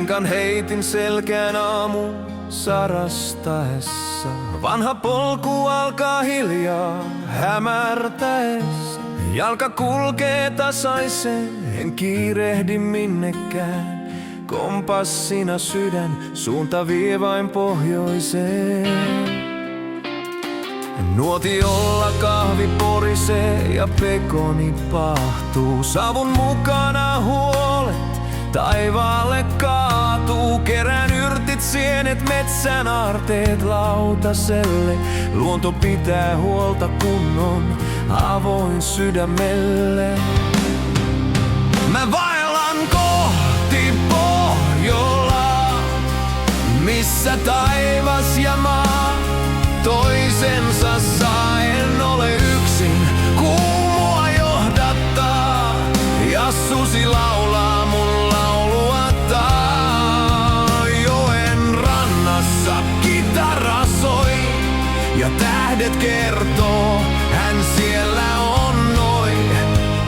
Penkan heitin selkään aamu sarastaessa. Vanha polku alkaa hiljaa hämärtäessä. Jalka kulkee tasaisen, en kiirehdi minnekään. Kompassina sydän, suunta vie vain pohjoiseen. Nuotiolla kahvi porisee ja pekoni pahtuu. Savun mukana huolet taivaalle kaatuu. Kerään yrtit, sienet, metsän aarteet lautaselle. Luonto pitää huolta kunnon avoin sydämelle. Mä vaellan kohti Pohjolaa, missä taivas ja maa toisensa saa. En ole yksin, kun mua johdattaa ja susi laulaa mun lauluataa. Joen rannassa kitara soi ja tähdet kertoo, hän siellä on noi.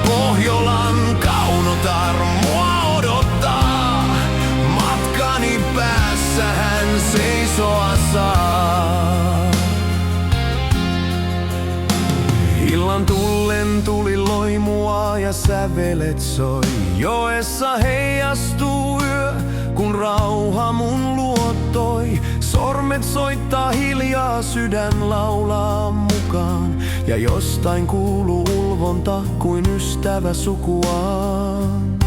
Pohjolan kaunotar mua odottaa, matkani päässä hän seisoa saa. Illan tullen tuli loi mua ja sävelet soi. Joessa heijastuu yö, kun rauha mun luottoi. Sormet soittaa hiljaa, sydän laulaa mukaan. Ja jostain kuuluu ulvonta kuin ystävä sukuaan.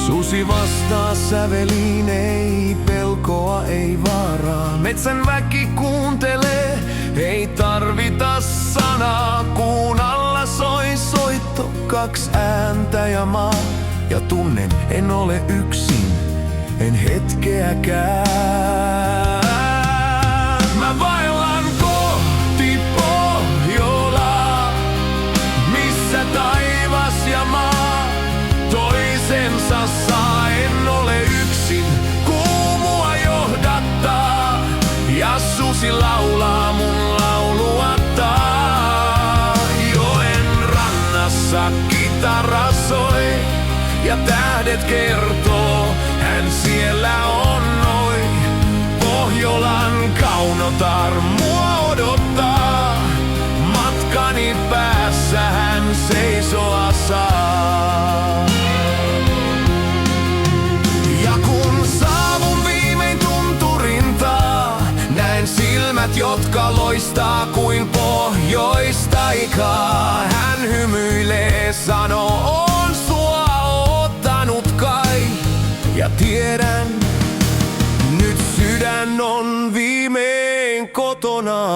Susi vastaa säveliin, ei pelkoa, ei vaaraa. Metsän väki kuuntelee, ei tarvita sanaa. Kuun alla soi soitto, 2 ääntä ja maa. Ja tunnen, en ole yksin, en hetkeäkään. Mä vaellan kohti Pohjolaa, missä taivas ja maa toisensa saa. En ole yksin, kun mua johdattaa ja susi laulaa mun lauluataa. Joen rannassa kitara soi ja tähdet kertoo, hän siellä on noi. Pohjolan kaunotar mua odottaa, matkani päässä hän seisoa saa. Ja kun saavun viimein tunturintaa, näen silmät, jotka loistaa kuin pohjoistaikaa. Hän hymyilee, sanoo, on sua ottanut kai. Ja tiedän, nyt sydän on viimein kotona.